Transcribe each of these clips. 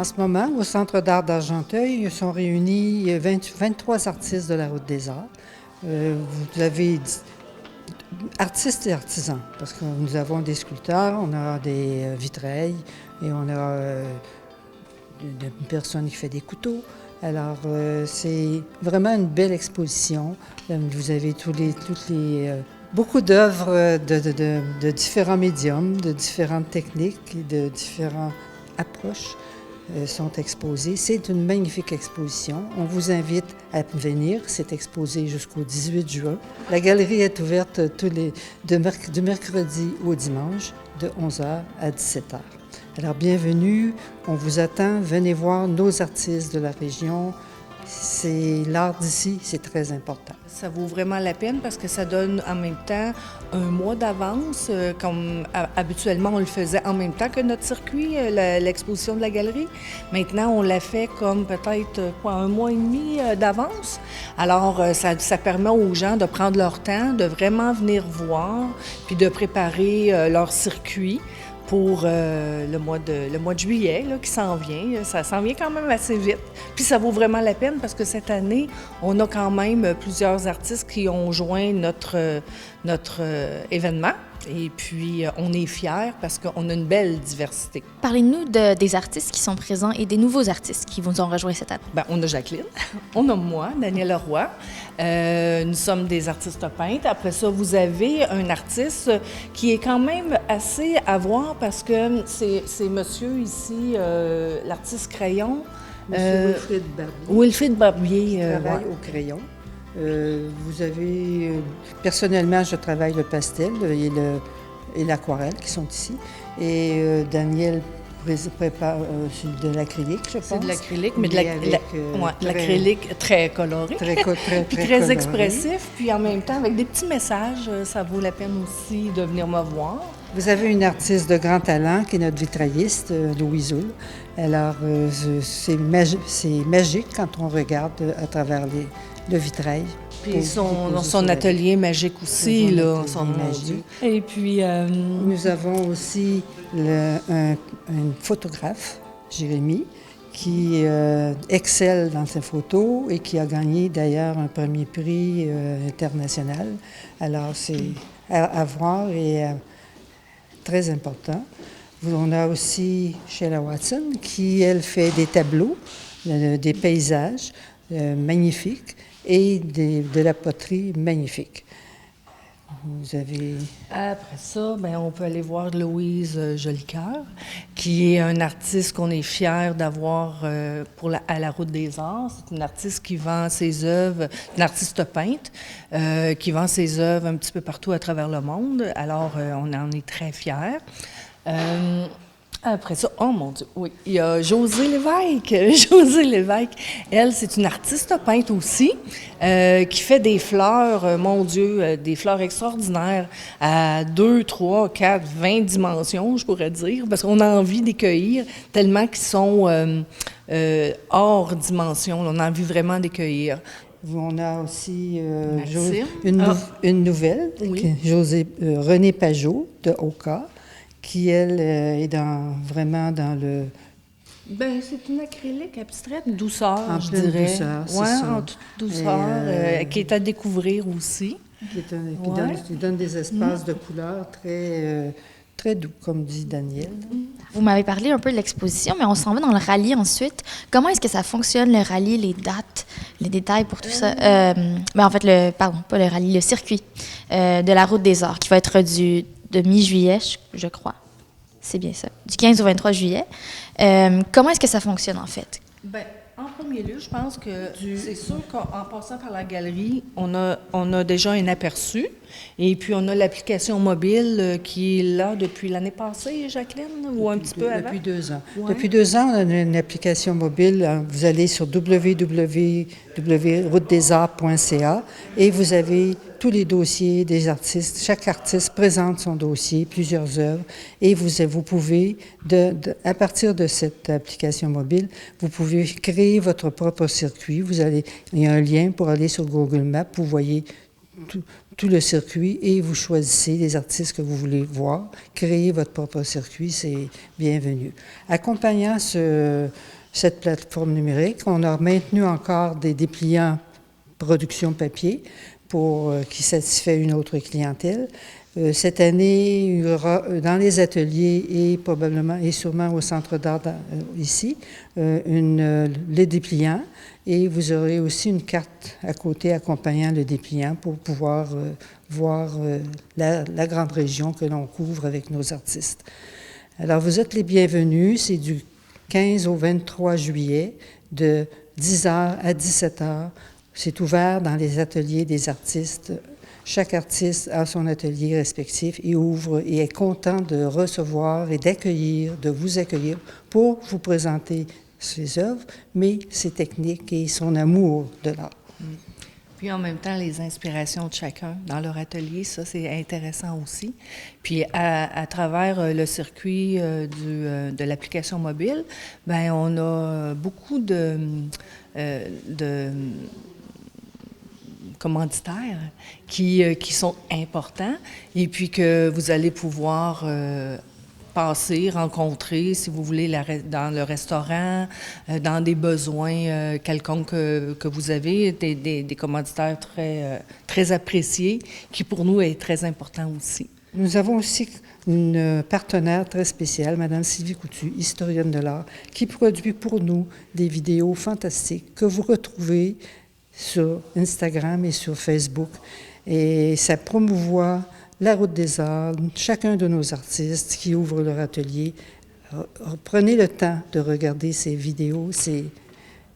En ce moment, au Centre d'art d'Argenteuil, sont réunis 23 artistes de la Route des Arts. Vous avez artistes et artisans, parce que nous avons des sculpteurs, on a des vitrails et on a une personne qui fait des couteaux. Alors, c'est vraiment une belle exposition. Vous avez beaucoup d'œuvres de différents médiums, de différentes techniques, de différentes approches sont exposées. C'est une magnifique exposition. On vous invite à venir. C'est exposé jusqu'au 18 juin. La galerie est ouverte du mercredi au dimanche, de 11h à 17h. Alors, bienvenue, on vous attend, venez voir nos artistes de la région. C'est l'art d'ici, c'est très important. Ça vaut vraiment la peine parce que ça donne en même temps un mois d'avance, comme habituellement on le faisait en même temps que notre circuit, l'exposition de la galerie. Maintenant, on l'a fait comme peut-être un mois et demi d'avance. Alors, ça permet aux gens de prendre leur temps, de vraiment venir voir, puis de préparer leur circuit pour le mois de juillet là, qui s'en vient. Ça s'en vient quand même assez vite. Puis ça vaut vraiment la peine parce que cette année, on a quand même plusieurs artistes qui ont joint notre événement. Et puis, on est fiers parce qu'on a une belle diversité. Parlez-nous des artistes qui sont présents et des nouveaux artistes qui vous ont rejoints cette année. Bien, on a Jacqueline, on a moi, Daniel Leroy. Nous sommes des artistes peintres. Après ça, vous avez un artiste qui est quand même assez à voir parce que c'est monsieur ici, l'artiste crayon. Monsieur Wilfrid Barbier. Wilfrid Barbier. Qui travaille au crayon. Vous avez, personnellement, je travaille le pastel et l'aquarelle qui sont ici. Et Daniel prépare de l'acrylique, je pense. C'est de l'acrylique, mais de l'acrylique très coloré. Puis très expressif. Puis en même temps, avec des petits messages, ça vaut la peine aussi de venir me voir. Vous avez une artiste de grand talent qui est notre vitrailliste, Louise Hull. Alors, c'est magique quand on regarde à travers le vitrail. Puis son atelier magique aussi, là, son magique. Et puis... Nous avons aussi un photographe, Jérémy, qui excelle dans ses photos et qui a gagné d'ailleurs un premier prix international. Alors, c'est à voir et très important. On a aussi Sheila Watson qui, elle, fait des tableaux, des paysages magnifiques et de la poterie magnifique. Vous avez... Après ça, bien, on peut aller voir Louise Jolicoeur, qui est un artiste qu'on est fiers d'avoir à la Route des Arts. C'est une artiste qui vend ses œuvres, une artiste peinte, qui vend ses œuvres un petit peu partout à travers le monde. Alors, on en est très fiers. Après ça, oh mon Dieu, oui, il y a Josée Lévesque. Josée Lévesque, elle, c'est une artiste peintre aussi, qui fait des fleurs, mon Dieu, des fleurs extraordinaires à 2, 3, 4, 20 dimensions, je pourrais dire, parce qu'on a envie de les cueillir tellement qu'ils sont hors dimension. On a envie vraiment de les cueillir. On a aussi une nouvelle, oui. Renée Pajot de Oka, qui, elle, est vraiment dans le... Bien, c'est une acrylique abstraite, douceur, je dirais. Douceur, c'est ça. En toute douceur, qui est à découvrir aussi. Qui donne des espaces de couleurs très doux, comme dit Daniel. Vous m'avez parlé un peu de l'exposition, mais on s'en va dans le rallye ensuite. Comment est-ce que ça fonctionne, le rallye, les dates, les détails pour tout ça? En fait, pas le rallye, le circuit de la Route des Arts, qui va être de mi-juillet, je crois. C'est bien ça. Du 15 au 23 juillet. Comment est-ce que ça fonctionne, en fait? Bien, en premier lieu, je pense que c'est sûr qu'en passant par la galerie, on a déjà un aperçu. Et puis, on a l'application mobile qui est là depuis l'année passée, Jacqueline, ou un petit peu avant? Depuis 2 ans. Ouais. Depuis 2 ans, on a une application mobile. Vous allez sur www.routedesarts.ca et vous avez tous les dossiers des artistes. Chaque artiste présente son dossier, plusieurs œuvres, et vous pouvez, à partir de cette application mobile, vous pouvez créer votre propre circuit. Il y a un lien pour aller sur Google Maps, vous voyez tout le circuit et vous choisissez les artistes que vous voulez voir. Créer votre propre circuit, c'est bienvenu. Accompagnant cette plateforme numérique, on a maintenu encore des dépliants production papier qui satisfait une autre clientèle. Cette année, il y aura dans les ateliers et probablement et sûrement au Centre d'art ici, les dépliants. Et vous aurez aussi une carte à côté accompagnant le dépliant pour pouvoir voir la grande région que l'on couvre avec nos artistes. Alors, vous êtes les bienvenus. C'est du 15 au 23 juillet, de 10h à 17h. C'est ouvert dans les ateliers des artistes. Chaque artiste a son atelier respectif et ouvre et est content de recevoir et d'accueillir, de vous accueillir pour vous présenter ses œuvres, mais ses techniques et son amour de l'art. Puis en même temps, les inspirations de chacun dans leur atelier, ça c'est intéressant aussi. Puis à travers le circuit de l'application mobile, bien on a beaucoup de commanditaires qui sont importants et puis que vous allez pouvoir passer, rencontrer, si vous voulez, dans le restaurant, dans des besoins quelconques que vous avez, des commanditaires très appréciés, qui pour nous est très important aussi. Nous avons aussi une partenaire très spéciale, Mme Sylvie Coutu, historienne de l'art, qui produit pour nous des vidéos fantastiques que vous retrouvez sur Instagram et sur Facebook. Et ça promouvoit la Route des Arts, chacun de nos artistes qui ouvrent leur atelier. Prenez le temps de regarder ces vidéos,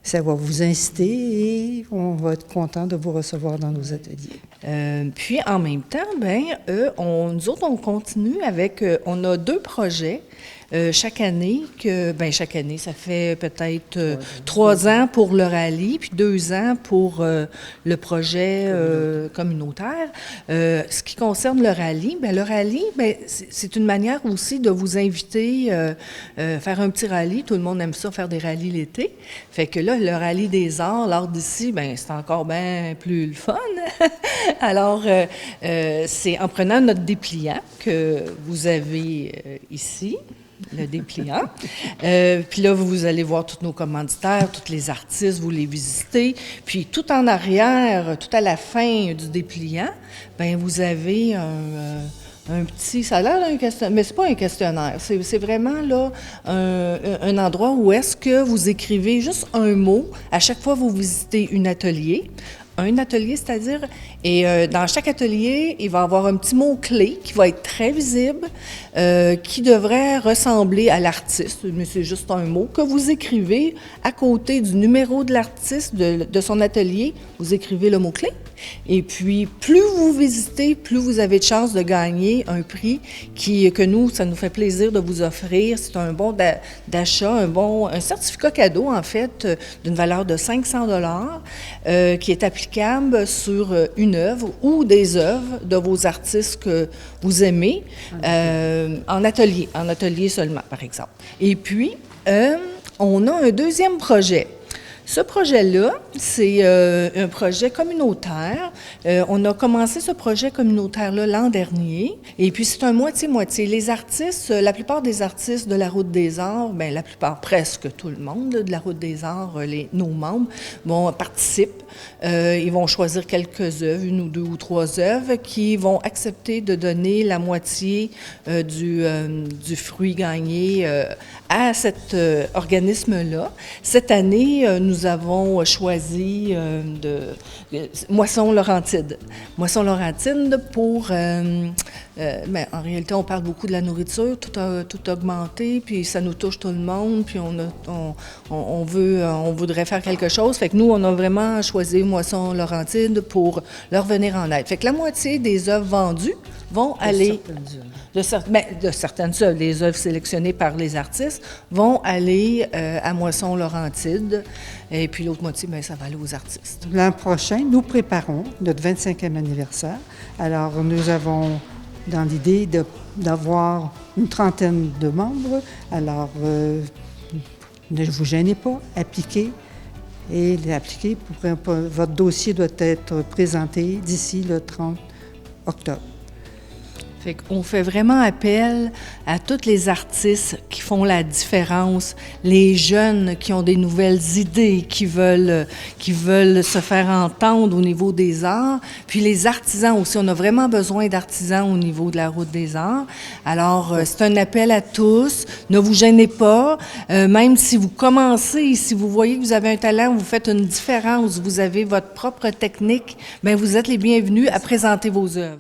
ça va vous inciter et on va être content de vous recevoir dans nos ateliers. Puis en même temps, nous autres, on continue avec, on a 2 projets chaque année, chaque année, ça fait peut-être 3 ans pour le rallye, puis 2 ans pour le projet communautaire. Ce qui concerne le rallye, c'est une manière aussi de vous inviter, faire un petit rallye. Tout le monde aime ça, faire des rallyes l'été. Fait que là, le rallye des arts, l'art d'ici, c'est encore bien plus le fun. Alors, c'est en prenant notre dépliant que vous avez ici, le dépliant. Puis là, vous allez voir tous nos commanditaires, tous les artistes, vous les visitez. Puis tout en arrière, tout à la fin du dépliant, vous avez un petit, ça a l'air d'un questionnaire, mais c'est pas un questionnaire. C'est vraiment là un endroit où est-ce que vous écrivez juste un mot à chaque fois que vous visitez un atelier, c'est-à-dire, et dans chaque atelier, il va y avoir un petit mot-clé qui va être très visible, qui devrait ressembler à l'artiste, mais c'est juste un mot que vous écrivez à côté du numéro de l'artiste, de son atelier, vous écrivez le mot-clé. Et puis, plus vous visitez, plus vous avez de chances de gagner un prix que nous, ça nous fait plaisir de vous offrir. C'est un bon d'achat, un certificat cadeau, en fait, d'une valeur de 500 $ qui est applicable sur une œuvre ou des œuvres de vos artistes que vous aimez en atelier seulement, par exemple. Et puis, on a un deuxième projet. Ce projet-là, c'est un projet communautaire. On a commencé ce projet communautaire-là l'an dernier. Et puis, c'est un moitié-moitié. Les artistes, la plupart des artistes de la Route des Arts, la plupart, presque tout le monde de la Route des Arts, nos membres, participent. Ils vont choisir quelques œuvres, 1 ou 2 ou 3 œuvres, qui vont accepter de donner la moitié du fruit gagné à cet organisme-là. Cette année, nous avons choisi Moisson Laurentide. Moisson Laurentide pour... en réalité, on parle beaucoup de la nourriture, tout a augmenté, puis ça nous touche tout le monde, puis on voudrait faire quelque chose. Fait que nous, on a vraiment choisi Moisson Laurentide pour leur venir en aide. Fait que la moitié des œuvres vendues vont aller... De certaines œuvres, les œuvres sélectionnées par les artistes, vont aller à Moisson Laurentide, et puis l'autre moitié, ça va aller aux artistes. L'an prochain, nous préparons notre 25e anniversaire. Alors, nous avons dans l'idée d'avoir une trentaine de membres. Alors, ne vous gênez pas, appliquez et l'appliquer. Votre dossier doit être présenté d'ici le 30 octobre. Fait qu'on fait vraiment appel à tous les artistes qui font la différence, les jeunes qui ont des nouvelles idées, qui veulent se faire entendre au niveau des arts, puis les artisans aussi. On a vraiment besoin d'artisans au niveau de la Route des Arts. Alors, c'est un appel à tous. Ne vous gênez pas. Même si vous commencez, si vous voyez que vous avez un talent, vous faites une différence, vous avez votre propre technique, bien, vous êtes les bienvenus à présenter vos œuvres.